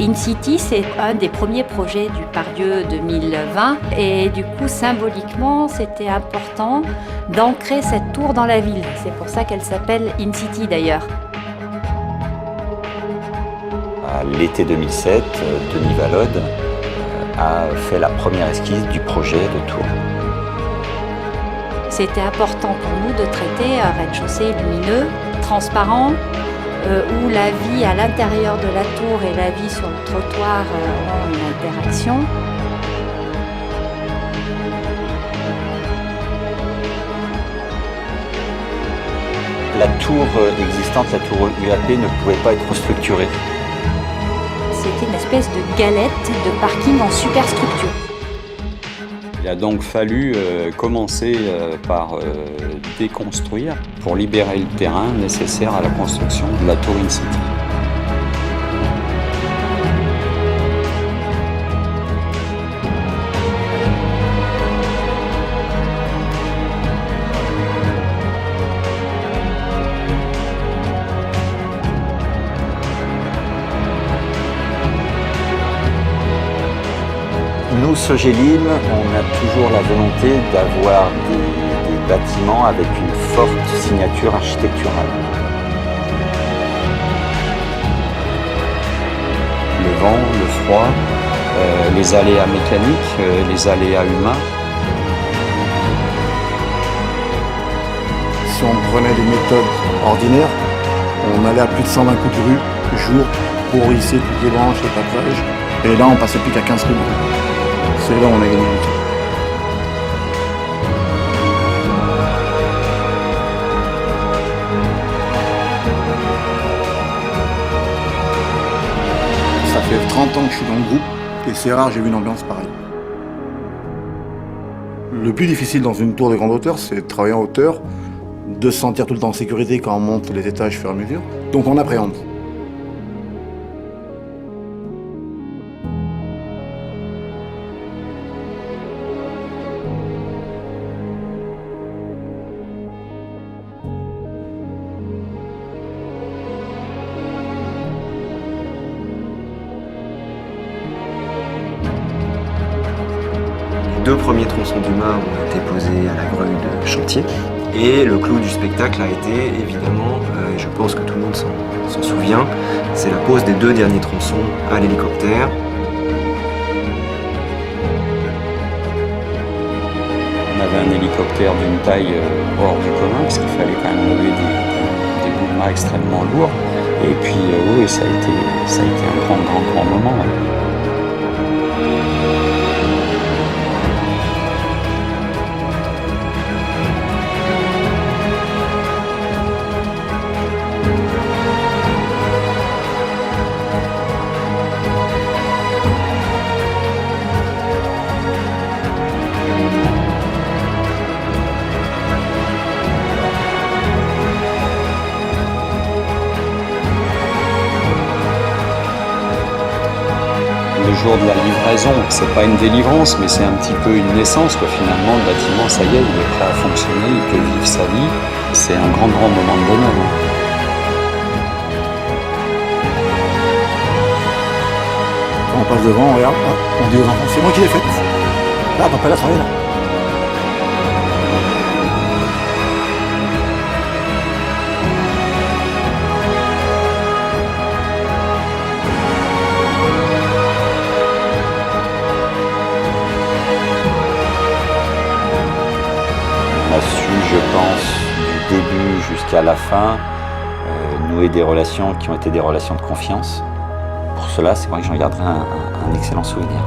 InCity, c'est un des premiers projets du Part-Dieu 2020 et du coup, symboliquement, c'était important d'ancrer cette tour dans la ville. C'est pour ça qu'elle s'appelle InCity d'ailleurs. À l'été 2007, Denis Vallode a fait la première esquisse du projet de tour. C'était important pour nous de traiter un rez-de-chaussée lumineux, transparent, où la vie à l'intérieur de la tour et la vie sur le trottoir ont une interaction. La tour existante, la tour UAP, ne pouvait pas être restructurée. C'était une espèce de galette de parking en superstructure. Il a donc fallu commencer par déconstruire pour libérer le terrain nécessaire à la construction de la tour InCity. Nous, Sogelim, on a toujours la volonté d'avoir des bâtiments avec une forte signature architecturale. Le vent, le froid, les aléas mécaniques, les aléas humains. Si on prenait des méthodes ordinaires, on allait à plus de 120 coups de rue jour pour hisser toutes les branches et pâturages. Et là, on passait plus qu'à 15 coups de rue. C'est là où on a gagné du temps. Ça fait 30 ans que je suis dans le groupe et c'est rare, j'ai vu une ambiance pareille. Le plus difficile dans une tour de grande hauteur, c'est de travailler en hauteur, de se sentir tout le temps en sécurité quand on monte les étages au fur et à mesure. Donc on appréhende. Les 2 premiers tronçons du mât ont été posés à la greuille de chantier. Et le clou du spectacle a été, évidemment, et je pense que tout le monde s'en souvient, c'est la pose des 2 derniers tronçons à l'hélicoptère. On avait un hélicoptère d'une taille hors du commun, parce qu'il fallait quand même lever des bouts de mât extrêmement lourds. Et puis oui, ça a été un grand moment. Ouais. Le jour de la livraison, c'est pas une délivrance, mais c'est un petit peu une naissance, quoi. Finalement, le bâtiment, ça y est, il est prêt à fonctionner, il peut vivre sa vie. C'est un grand moment de bonheur. Quand on passe devant, on regarde, on dit aux enfants, c'est moi qui l'ai faite. Là, papa l'a travaillé là. On a su, je pense, du début jusqu'à la fin, nouer des relations qui ont été des relations de confiance. Pour cela, c'est vrai que j'en garderai un excellent souvenir.